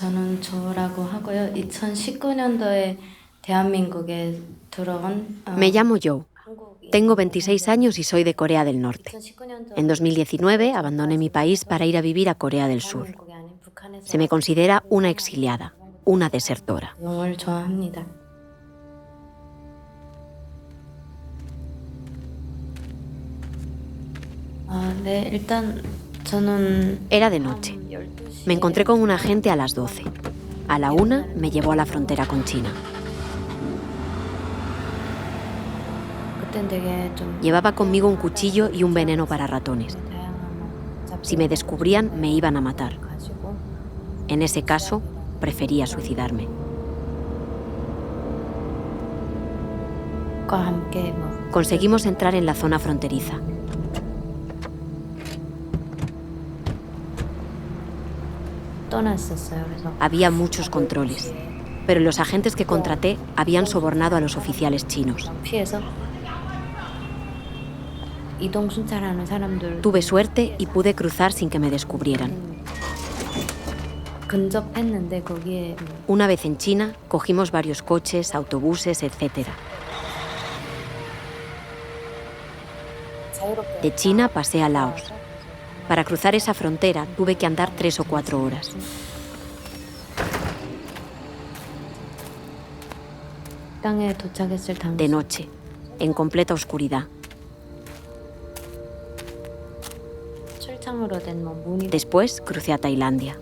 저는 조라고 하고요. 2019년도에 대한민국에 들어온 Me llamo Joe. Tengo 26 años y soy de Corea del Norte. En 2019 abandoné mi país para ir a vivir a Corea del Sur. Se me considera una exiliada, una desertora. 영어를 좋아합니다. 네, 일단 저는 Era de noche. Me encontré con un agente a las 12. A la 1 me llevó a la frontera con China. 그땐 되게 좀 Llevaba conmigo un cuchillo y un veneno para ratones. Si me descubrían, me iban a matar. 가지고 En ese caso, prefería suicidarme. 과 함께 Conseguimos entrar en la zona fronteriza. 떠났었어요. 그래서 Había muchos controles, pero los agentes que contraté habían sobornado a los oficiales chinos. 피해서 이동 순찰하는 사람들 Tuve suerte y pude cruzar sin que me descubrieran. 근접했는데 거기에 Una vez en China, cogimos varios coches, autobuses, etc. 자유롭게 De China pasé a Laos. Para cruzar esa frontera tuve que andar 3 o 4 horas. 땅에 도착했을 당시 De noche, en completa oscuridad. 철창으로 된 문이 Después crucé a Tailandia.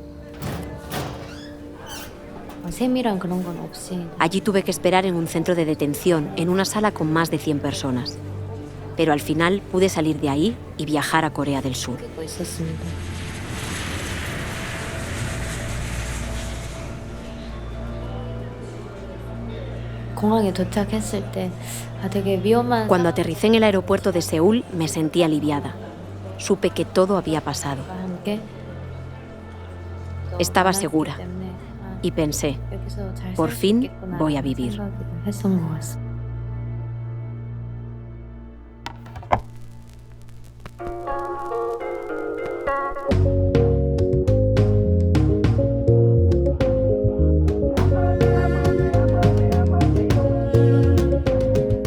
세밀한 그런 건 없이 Allí tuve que esperar en un centro de detención, en una sala con más de 100 personas. Pero al final pude salir de ahí y viajar a Corea del Sur. 끼고 있었습니다. 공항에 도착했을 때 되게 위험한 Cuando aterricé en el aeropuerto de Seúl, me sentí aliviada. Supe que todo había pasado. 상황과 함께 Estaba 만났기 segura. 때문에 Y pensé, 여기서 잘 por 살 수 fin 있겠구나 voy a vivir. 생각을 했던 것 같습니다.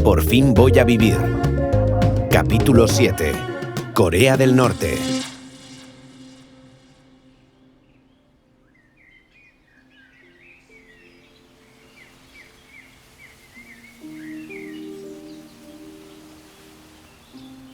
Por fin voy a vivir. Capítulo 7. Corea del Norte.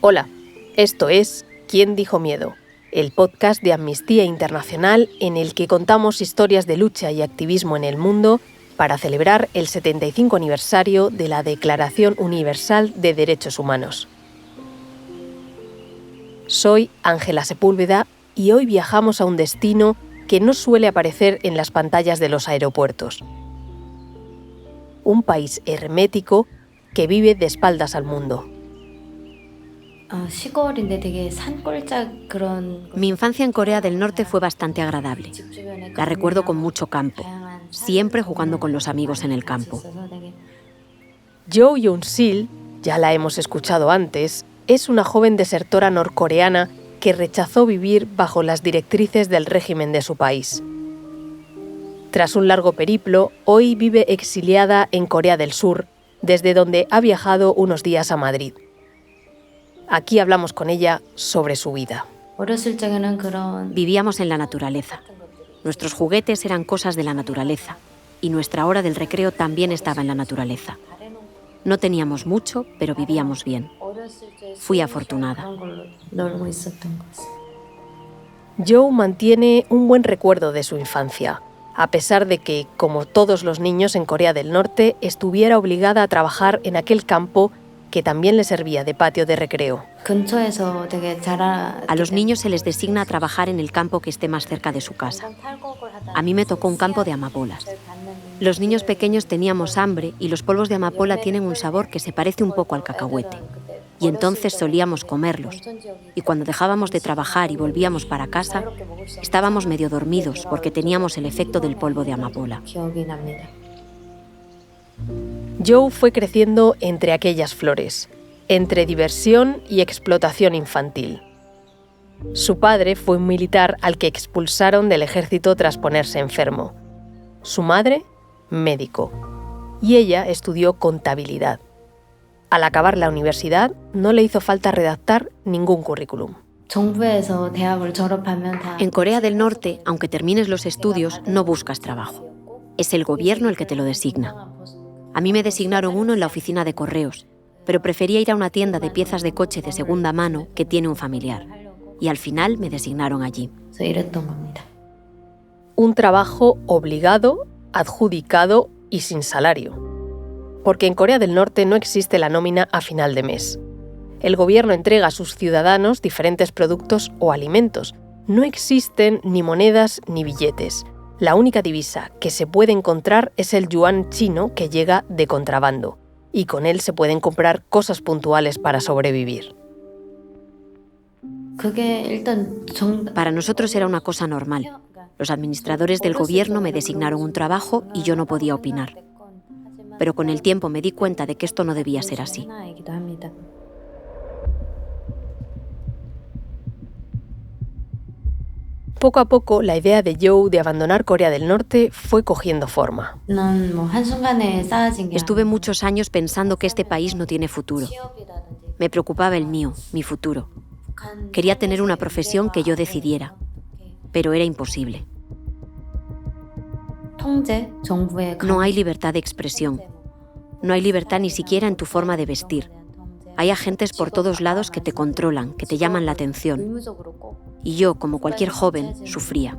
Hola, esto es ¿Quién dijo miedo?, el podcast de Amnistía Internacional en el que contamos historias de lucha y activismo en el mundo para celebrar el 75 aniversario de la Declaración Universal de Derechos Humanos. Soy Ángela Sepúlveda y hoy viajamos a un destino que no suele aparecer en las pantallas de los aeropuertos. Un país hermético que vive de espaldas al mundo. 시골인데 되게 산골짜 그런 Mi infancia en Corea del Norte fue bastante agradable. 집 주변에 La recuerdo con mucho campo, 다양한 siempre jugando con los amigos en el campo. 있어서 되게 Jo Yoon-sil, ya la hemos escuchado antes, es una joven desertora norcoreana que rechazó vivir bajo las directrices del régimen de su país. Tras un largo periplo, hoy vive exiliada en Corea del Sur, desde donde ha viajado unos días a Madrid. Aquí hablamos con ella sobre su vida. 어렸을 적에는 그런 Vivíamos en la naturaleza. Nuestros juguetes eran cosas de la naturaleza, y nuestra hora del recreo también estaba en la naturaleza. No teníamos mucho, pero vivíamos bien. 어렸을 때 Fui afortunada. 그런 걸로 놀고 있었던 것 같습니다. Joe mantiene un buen recuerdo de su infancia, a pesar de que, como todos los niños en Corea del Norte, estuviera obligada a trabajar en aquel campo que también le servía de patio de recreo. 근처에서 되게 A los niños se les designa a trabajar en el campo que esté más cerca de su casa. A mí me tocó un campo de amapolas. Los niños pequeños teníamos hambre y los polvos de amapola tienen un sabor que se parece un poco al cacahuete. Y entonces solíamos comerlos. Y cuando dejábamos de trabajar y volvíamos para casa, estábamos medio dormidos porque teníamos el efecto del polvo de amapola. 기억이 납니다. Joe fue creciendo entre aquellas flores, entre diversión y explotación infantil. Su padre fue un militar al que expulsaron del ejército tras ponerse enfermo. Su madre, médico. Y ella estudió contabilidad. Al acabar la universidad, no le hizo falta redactar ningún currículum. En Corea del Norte, aunque termines los estudios, no buscas trabajo. Es el gobierno el que te lo designa. A mí me designaron uno en la oficina de correos, pero prefería ir a una tienda de piezas de coche de segunda mano que tiene un familiar. Y al final me designaron allí. Un trabajo obligado, adjudicado y sin salario. Porque en Corea del Norte no existe la nómina a final de mes. El gobierno entrega a sus ciudadanos diferentes productos o alimentos. No existen ni monedas ni billetes. La única divisa que se puede encontrar es el yuan chino que llega de contrabando, y con él se pueden comprar cosas puntuales para sobrevivir. Para nosotros era una cosa normal. Los administradores del gobierno me designaron un trabajo y yo no podía opinar. Pero con el tiempo me di cuenta de que esto no debía ser así. Poco a poco, la idea de Joe de abandonar Corea del Norte fue cogiendo forma. Estuve muchos años pensando que este país no tiene futuro. Me preocupaba el mío, mi futuro. Quería tener una profesión que yo decidiera, pero era imposible. No hay libertad de expresión. No hay libertad ni siquiera en tu forma de vestir. Hay agentes por todos lados que te controlan, que te llaman la atención. Y yo, como cualquier joven, sufría.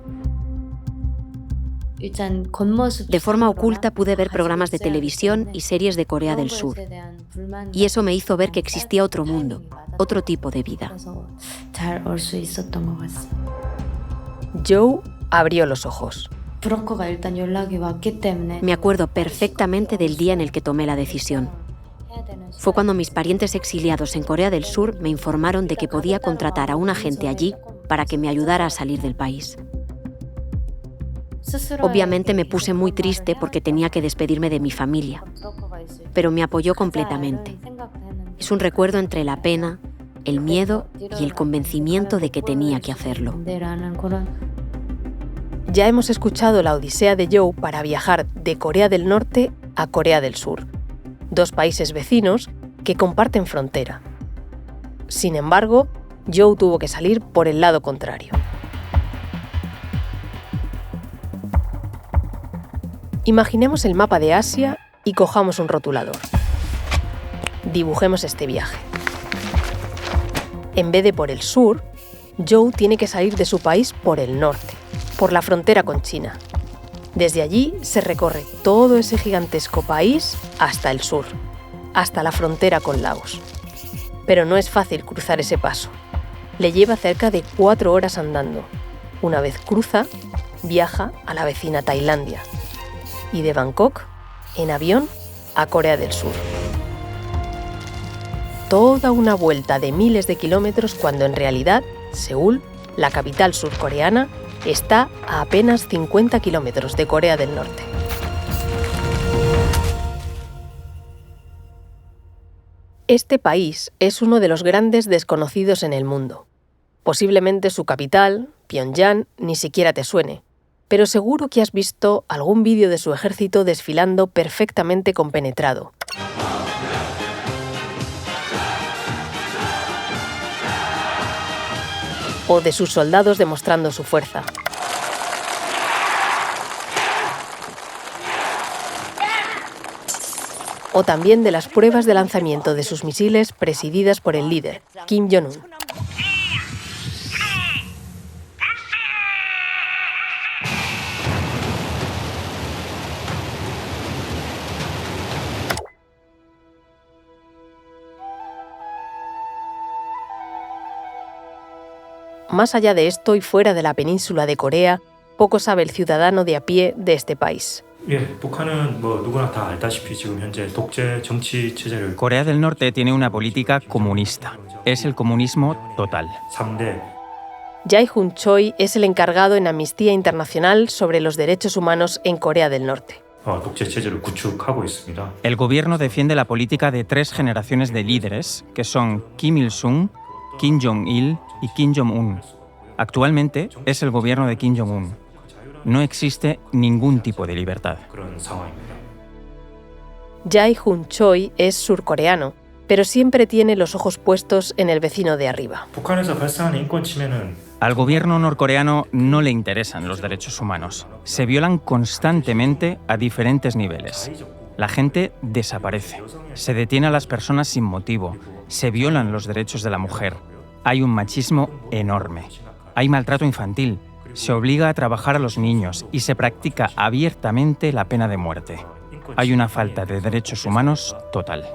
De forma oculta pude ver programas de televisión y series de Corea del Sur. Y eso me hizo ver que existía otro mundo, otro tipo de vida. Joe abrió los ojos. Me acuerdo perfectamente del día en el que tomé la decisión. Fue cuando mis parientes exiliados en Corea del Sur me informaron de que podía contratar a un agente allí para que me ayudara a salir del país. Obviamente me puse muy triste porque tenía que despedirme de mi familia, pero me apoyó completamente. Es un recuerdo entre la pena, el miedo y el convencimiento de que tenía que hacerlo. Ya hemos escuchado la odisea de Joe para viajar de Corea del Norte a Corea del Sur, dos países vecinos que comparten frontera. Sin embargo, Joe tuvo que salir por el lado contrario. Imaginemos el mapa de Asia y cojamos un rotulador. Dibujemos este viaje. En vez de por el sur, Joe tiene que salir de su país por el norte, por la frontera con China. Desde allí se recorre todo ese gigantesco país hasta el sur, hasta la frontera con Laos. Pero no es fácil cruzar ese paso. Le lleva cerca de 4 horas andando. Una vez cruza, viaja a la vecina Tailandia. Y de Bangkok, en avión, a Corea del Sur. Toda una vuelta de miles de kilómetros cuando en realidad Seúl, la capital surcoreana, está a apenas 50 kilómetros de Corea del Norte. Este país es uno de los grandes desconocidos en el mundo. Posiblemente su capital, Pyongyang, ni siquiera te suene, pero seguro que has visto algún vídeo de su ejército desfilando perfectamente compenetrado. O de sus soldados demostrando su fuerza. O también de las pruebas de lanzamiento de sus misiles presididas por el líder, Kim Jong-un. Más allá de esto y fuera de la península de Corea, poco sabe el ciudadano de a pie de este país. Corea del Norte tiene una política comunista. Es el comunismo total. Jae-Hoon Choi es el encargado en Amnistía Internacional sobre los derechos humanos en Corea del Norte. El gobierno defiende la política de 3 generaciones de líderes, que son Kim Il-sung, Kim Jong-il y Kim Jong-un. Actualmente es el gobierno de Kim Jong-un. no existe ningún tipo de libertad. Jae-hoon Choi es surcoreano, pero siempre tiene los ojos puestos en el vecino de arriba. Al gobierno norcoreano no le interesan los derechos humanos. Se violan constantemente a diferentes niveles. La gente desaparece. Se detiene a las personas sin motivo. Se violan los derechos de la mujer. Hay un machismo enorme. Hay maltrato infantil. Se obliga a trabajar a los niños y se practica abiertamente la pena de muerte. Hay una falta de derechos humanos total.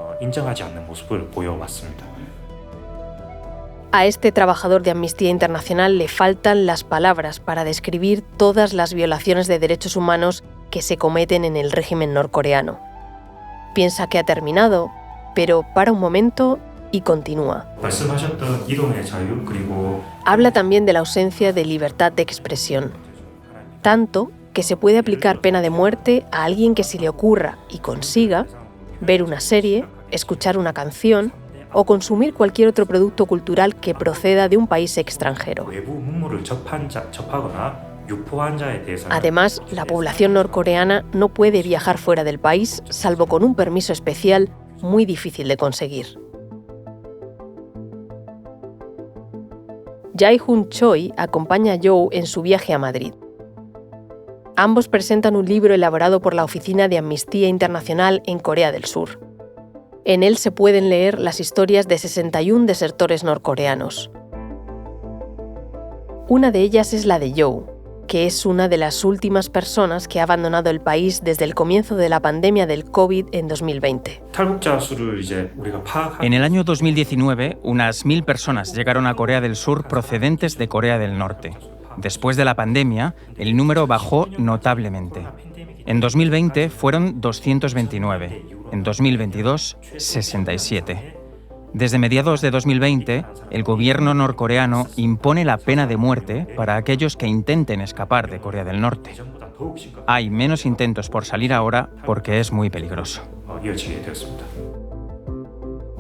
A este trabajador de Amnistía Internacional le faltan las palabras para describir todas las violaciones de derechos humanos que se cometen en el régimen norcoreano. Piensa que ha terminado, pero para un momento y continúa. Habla también de la ausencia de libertad de expresión. Tanto que se puede aplicar pena de muerte a alguien que se le ocurra y consiga ver una serie, escuchar una canción o consumir cualquier otro producto cultural que proceda de un país extranjero. Además, la población norcoreana no puede viajar fuera del país salvo con un permiso especial muy difícil de conseguir. Jae-hoon Choi acompaña a Joe en su viaje a Madrid. Ambos presentan un libro elaborado por la Oficina de Amnistía Internacional en Corea del Sur. En él se pueden leer las historias de 61 desertores norcoreanos. Una de ellas es la de Joe, que es una de las últimas personas que ha abandonado el país desde el comienzo de la pandemia del COVID en 2020. En el año 2019, unas 1.000 personas llegaron a Corea del Sur procedentes de Corea del Norte. Después de la pandemia, el número bajó notablemente. En 2020 fueron 229, en 2022 67. Desde mediados de 2020, el gobierno norcoreano impone la pena de muerte para aquellos que intenten escapar de Corea del Norte. Hay menos intentos por salir ahora porque es muy peligroso.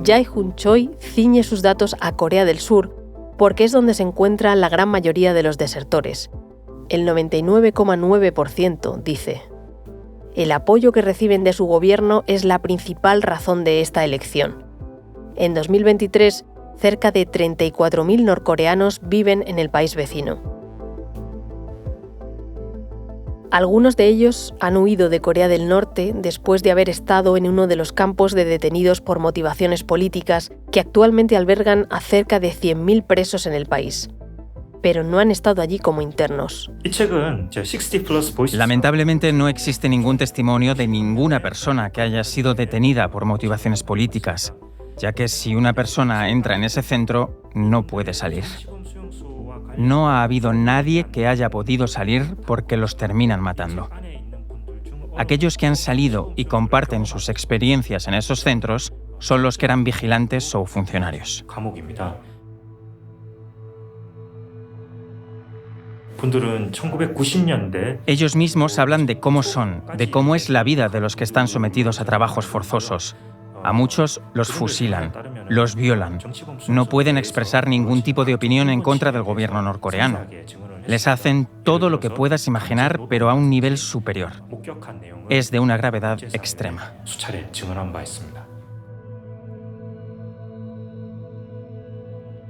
Jae-hoon Choi ciñe sus datos a Corea del Sur porque es donde se encuentra la gran mayoría de los desertores. El 99,9% dice. El apoyo que reciben de su gobierno es la principal razón de esta elección. En 2023, cerca de 34.000 norcoreanos viven en el país vecino. Algunos de ellos han huido de Corea del Norte después de haber estado en uno de los campos de detenidos por motivaciones políticas que actualmente albergan a cerca de 100.000 presos en el país. Pero no han estado allí como internos. Lamentablemente no existe ningún testimonio de ninguna persona que haya sido detenida por motivaciones políticas, ya que si una persona entra en ese centro, no puede salir. No ha habido nadie que haya podido salir porque los terminan matando. Aquellos que han salido y comparten sus experiencias en esos centros son los que eran vigilantes o funcionarios. Ellos mismos hablan de cómo son, de cómo es la vida de los que están sometidos a trabajos forzosos. A muchos los fusilan, los violan. No pueden expresar ningún tipo de opinión en contra del gobierno norcoreano. Les hacen todo lo que puedas imaginar, pero a un nivel superior. Es de una gravedad extrema.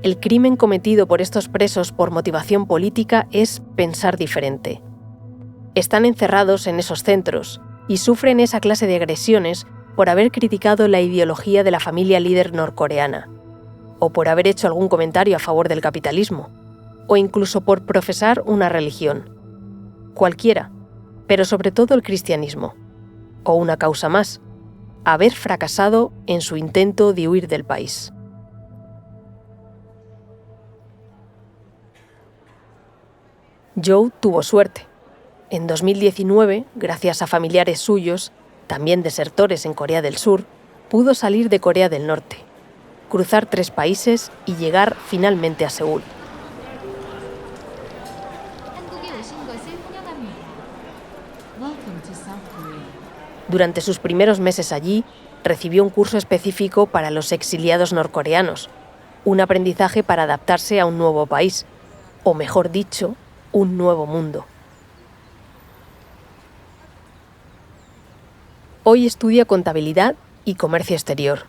El crimen cometido por estos presos por motivación política es pensar diferente. Están encerrados en esos centros y sufren esa clase de agresiones por haber criticado la ideología de la familia líder norcoreana, o por haber hecho algún comentario a favor del capitalismo, o incluso por profesar una religión. Cualquiera, pero sobre todo el cristianismo. O una causa más, haber fracasado en su intento de huir del país. Joe tuvo suerte. En 2019, gracias a familiares suyos, también desertores en Corea del Sur, pudo salir de Corea del Norte, cruzar 3 países y llegar finalmente a Seúl. Durante sus primeros meses allí, recibió un curso específico para los exiliados norcoreanos, un aprendizaje para adaptarse a un nuevo país, o mejor dicho, un nuevo mundo. Hoy estudia contabilidad y comercio exterior.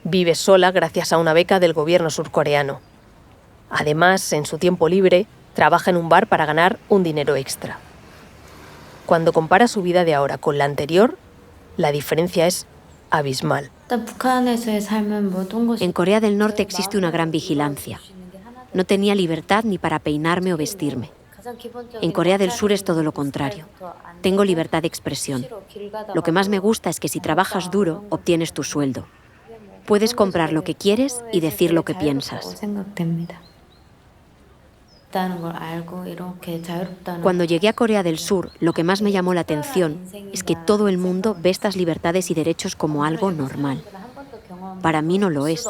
Vive sola gracias a una beca del gobierno surcoreano. Además, en su tiempo libre, trabaja en un bar para ganar un dinero extra. Cuando compara su vida de ahora con la anterior, la diferencia es abismal. En Corea del Norte existe una gran vigilancia. No tenía libertad ni para peinarme o vestirme. En Corea del Sur es todo lo contrario. Tengo libertad de expresión. Lo que más me gusta es que si trabajas duro, obtienes tu sueldo. Puedes comprar lo que quieres y decir lo que piensas. Cuando llegué a Corea del Sur, lo que más me llamó la atención es que todo el mundo ve estas libertades y derechos como algo normal. Para mí no lo es.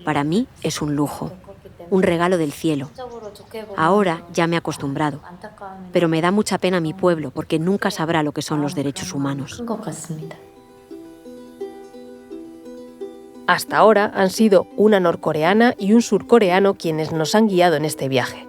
Para mí es un lujo, un regalo del cielo. Ahora ya me he acostumbrado, pero me da mucha pena mi pueblo porque nunca sabrá lo que son los derechos humanos. Hasta ahora han sido una norcoreana y un surcoreano quienes nos han guiado en este viaje.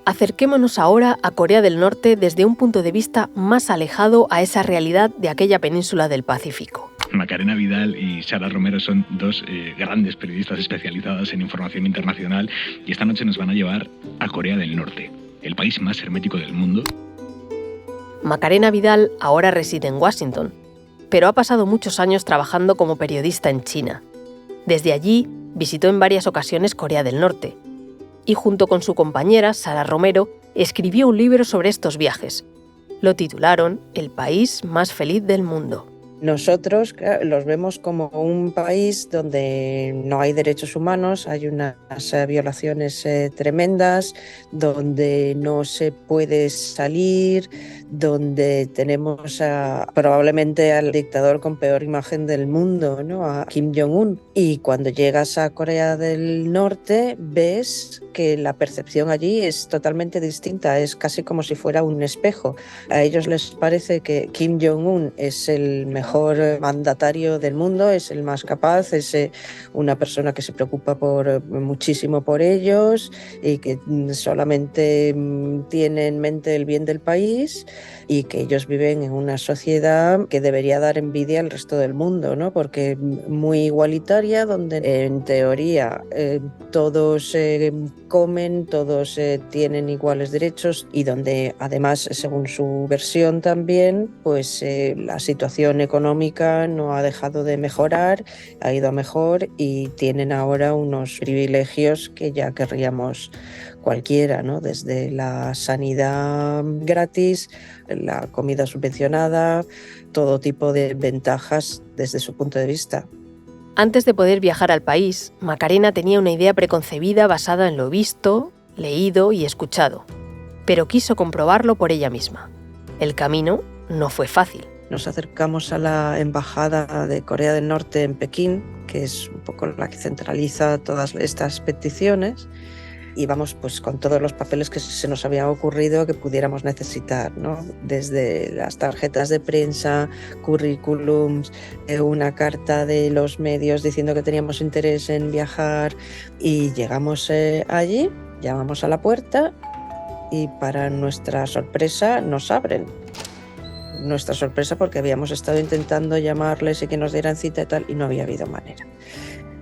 Acerquémonos ahora a Corea del Norte desde un punto de vista más alejado a esa realidad de aquella península del Pacífico. Macarena Vidal y Sara Romero son dos grandes periodistas especializadas en información internacional y esta noche nos van a llevar a Corea del Norte, el país más hermético del mundo. Macarena Vidal ahora reside en Washington, pero ha pasado muchos años trabajando como periodista en China. Desde allí visitó en varias ocasiones Corea del Norte y junto con su compañera Sara Romero escribió un libro sobre estos viajes. Lo titularon El país más feliz del mundo. Nosotros los vemos como un país donde no hay derechos humanos, hay unas violaciones tremendas, donde no se puede salir, donde tenemos probablemente al dictador con peor imagen del mundo, ¿no? A Kim Jong-un. Y cuando llegas a Corea del Norte ves que la percepción allí es totalmente distinta, es casi como si fuera un espejo. A ellos les parece que Kim Jong-un es el mejor mandatario del mundo, es el más capaz, es una persona que se preocupa muchísimo por ellos y que solamente tiene en mente el bien del país y que ellos viven en una sociedad que debería dar envidia al resto del mundo, ¿no? Porque muy igualitaria, donde en teoría todos comen, todos tienen iguales derechos y donde además, según su versión también, pues la situación económica no ha dejado de mejorar, ha ido a mejor y tienen ahora unos privilegios que ya querríamos cualquiera, ¿no? Desde la sanidad gratis, la comida subvencionada, todo tipo de ventajas desde su punto de vista. Antes de poder viajar al país, Macarena tenía una idea preconcebida basada en lo visto, leído y escuchado, pero quiso comprobarlo por ella misma. El camino no fue fácil. Nos acercamos a la Embajada de Corea del Norte en Pekín, que es un poco la que centraliza todas estas peticiones, y vamos pues con todos los papeles que se nos había ocurrido que pudiéramos necesitar, ¿no? Desde las tarjetas de prensa, currículums, una carta de los medios diciendo que teníamos interés en viajar, y llegamos allí, llamamos a la puerta y para nuestra sorpresa nos abren. Nuestra sorpresa porque habíamos estado intentando llamarles y que nos dieran cita y tal, y no había habido manera.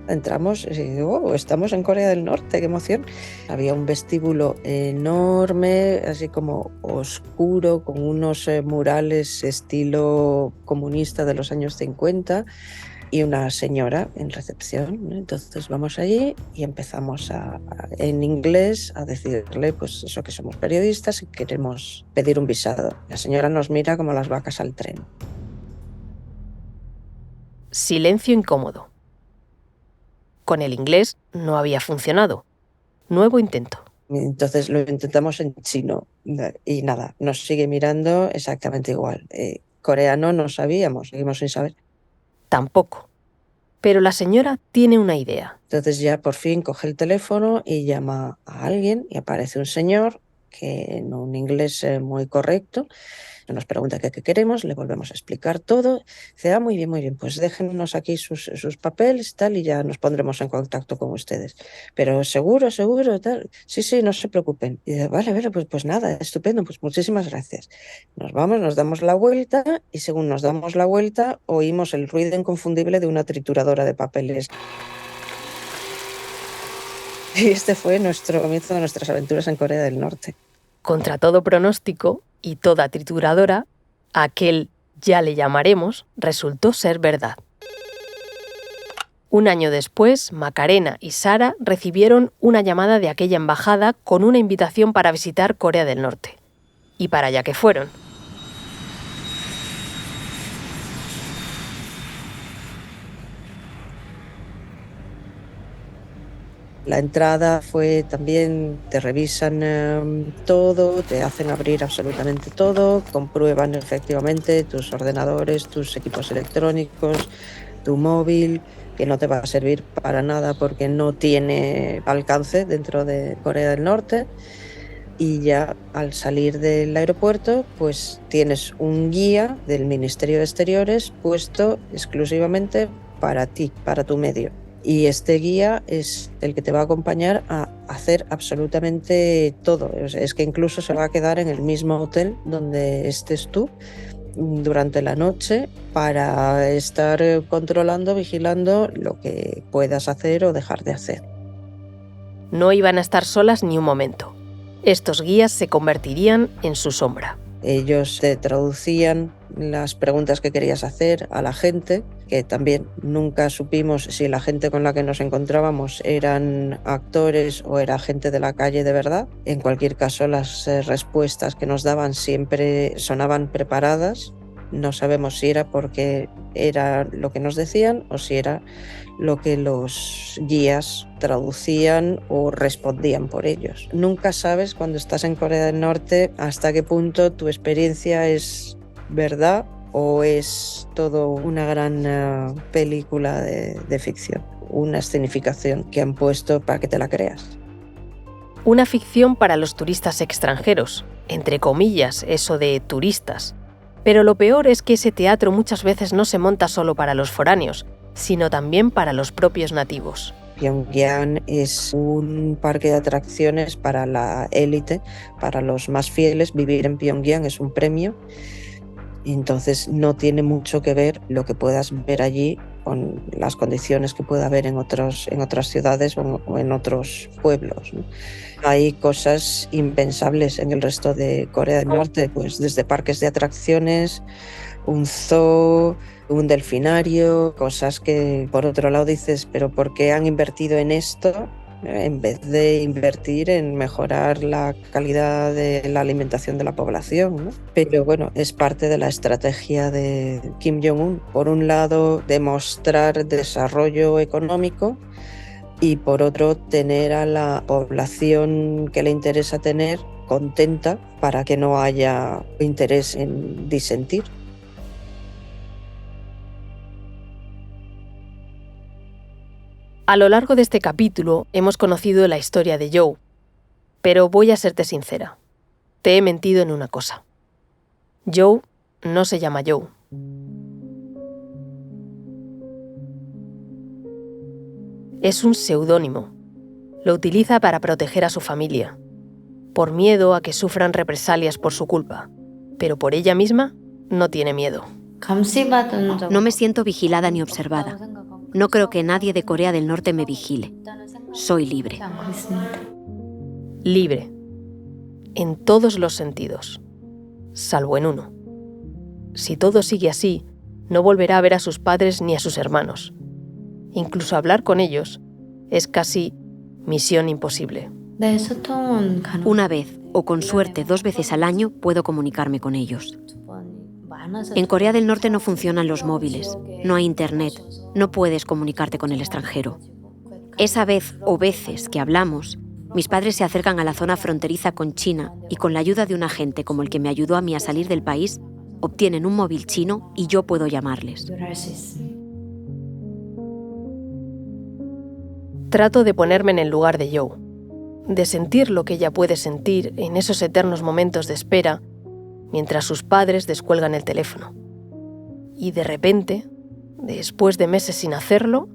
Entramos y digo, estamos en Corea del Norte, qué emoción. Había un vestíbulo enorme, así como oscuro, con unos murales estilo comunista de los años 50 y una señora en recepción. Entonces vamos allí y empezamos en inglés a decirle pues eso, que somos periodistas y queremos pedir un visado. La señora nos mira como las vacas al tren. Silencio incómodo. Con el inglés no había funcionado. Nuevo intento. Entonces lo intentamos en chino y nada, nos sigue mirando exactamente igual. Coreano no sabíamos, seguimos sin saber. Tampoco. Pero la señora tiene una idea. Entonces ya por fin coge el teléfono y llama a alguien y aparece un señor que en un inglés muy correcto nos pregunta qué queremos, le volvemos a explicar todo. Dice, muy bien, pues déjennos aquí sus papeles y tal, y ya nos pondremos en contacto con ustedes. Pero seguro, tal. Sí, no se preocupen. Y dice, vale, pues nada, estupendo, pues muchísimas gracias. Nos vamos, nos damos la vuelta, y según nos damos la vuelta, oímos el ruido inconfundible de una trituradora de papeles. Y este fue nuestro comienzo de nuestras aventuras en Corea del Norte. Contra todo pronóstico y toda trituradora, aquel ya le llamaremos resultó ser verdad. Un año después, Macarena y Sara recibieron una llamada de aquella embajada con una invitación para visitar Corea del Norte. Y para allá que fueron. La entrada fue también, te revisan todo, te hacen abrir absolutamente todo, comprueban efectivamente tus ordenadores, tus equipos electrónicos, tu móvil, que no te va a servir para nada porque no tiene alcance dentro de Corea del Norte. Y ya al salir del aeropuerto, pues tienes un guía del Ministerio de Exteriores puesto exclusivamente para ti, para tu medio. Y este guía es el que te va a acompañar a hacer absolutamente todo. Es que incluso se va a quedar en el mismo hotel donde estés tú durante la noche para estar controlando, vigilando lo que puedas hacer o dejar de hacer. No iban a estar solas ni un momento. Estos guías se convertirían en su sombra. Ellos te traducían las preguntas que querías hacer a la gente, que también nunca supimos si la gente con la que nos encontrábamos eran actores o era gente de la calle de verdad. En cualquier caso, las respuestas que nos daban siempre sonaban preparadas. No sabemos si era porque era lo que nos decían o si era lo que los guías traducían o respondían por ellos. Nunca sabes cuando estás en Corea del Norte hasta qué punto tu experiencia es verdad o es todo una gran película de ficción, una escenificación que han puesto para que te la creas. Una ficción para los turistas extranjeros, entre comillas, eso de turistas. Pero lo peor es que ese teatro muchas veces no se monta solo para los foráneos, sino también para los propios nativos. Pyongyang es un parque de atracciones para la élite, para los más fieles. Vivir en Pyongyang es un premio. Y entonces no tiene mucho que ver lo que puedas ver allí con las condiciones que pueda haber en otras ciudades o en otros pueblos, ¿no? Hay cosas impensables en el resto de Corea del Norte, pues desde parques de atracciones, un zoo, un delfinario, cosas que por otro lado dices, pero ¿por qué han invertido en esto en vez de invertir en mejorar la calidad de la alimentación de la población, ¿no? Pero bueno, es parte de la estrategia de Kim Jong-un. Por un lado, demostrar desarrollo económico y por otro, tener a la población que le interesa tener contenta para que no haya interés en disentir. A lo largo de este capítulo hemos conocido la historia de Joe, pero voy a serte sincera. Te he mentido en una cosa. Joe no se llama Joe. Es un seudónimo. Lo utiliza para proteger a su familia, por miedo a que sufran represalias por su culpa, pero por ella misma no tiene miedo. No me siento vigilada ni observada. No creo que nadie de Corea del Norte me vigile. Soy libre. Libre. En todos los sentidos. Salvo en uno. Si todo sigue así, no volverá a ver a sus padres ni a sus hermanos. Incluso hablar con ellos es casi misión imposible. Una vez, o con suerte 2 veces al año, puedo comunicarme con ellos. En Corea del Norte no funcionan los móviles, no hay internet, no puedes comunicarte con el extranjero. Esa vez o veces que hablamos, mis padres se acercan a la zona fronteriza con China y con la ayuda de un agente como el que me ayudó a mí a salir del país, obtienen un móvil chino y yo puedo llamarles. Trato de ponerme en el lugar de Joe, de sentir lo que ella puede sentir en esos eternos momentos de espera, mientras sus padres descuelgan el teléfono. Y de repente, después de meses sin hacerlo,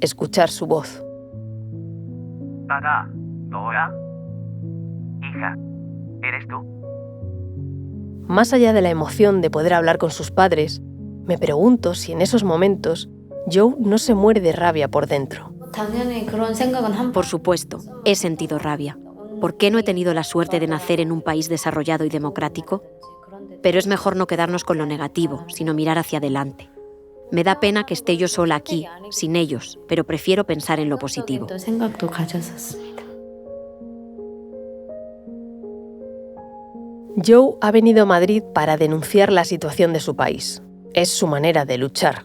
escuchar su voz. Papá, ¿Nora? Hija, ¿eres tú? Más allá de la emoción de poder hablar con sus padres, me pregunto si en esos momentos Joe no se muere de rabia por dentro. Por supuesto, he sentido rabia. ¿Por qué no he tenido la suerte de nacer en un país desarrollado y democrático? Pero es mejor no quedarnos con lo negativo, sino mirar hacia adelante. Me da pena que esté yo sola aquí, sin ellos, pero prefiero pensar en lo positivo. Joe ha venido a Madrid para denunciar la situación de su país. Es su manera de luchar.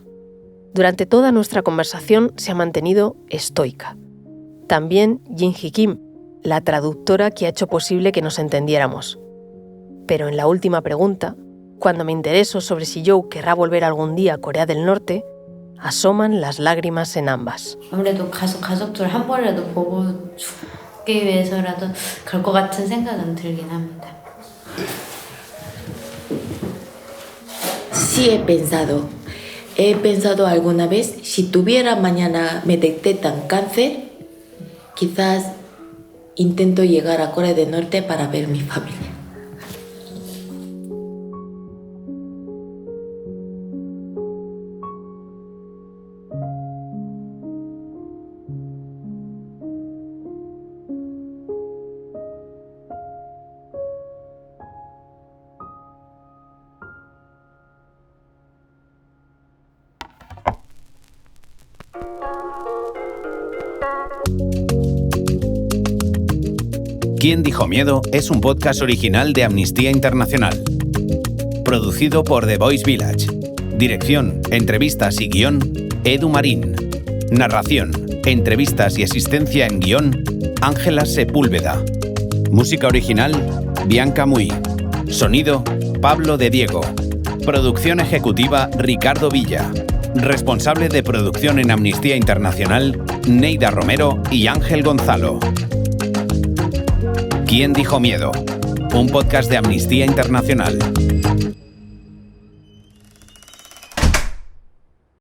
Durante toda nuestra conversación se ha mantenido estoica. También Jinhee Kim, la traductora que ha hecho posible que nos entendiéramos. Pero en la última pregunta, cuando me intereso sobre si Joe querrá volver algún día a Corea del Norte, asoman las lágrimas en ambas. Sí he pensado alguna vez, si tuviera mañana me detectan cáncer, quizás intento llegar a Corea del Norte para ver mi familia. ¿Quién dijo miedo? Es un podcast original de Amnistía Internacional. Producido por The Voice Village. Dirección, entrevistas y guión, Edu Marín. Narración, entrevistas y asistencia en guión, Ángela Sepúlveda. Música original, Bianca Muy. Sonido, Pablo de Diego. Producción ejecutiva, Ricardo Villa. Responsable de producción en Amnistía Internacional, Neida Romero y Ángel Gonzalo. ¿Quién dijo miedo? Un podcast de Amnistía Internacional.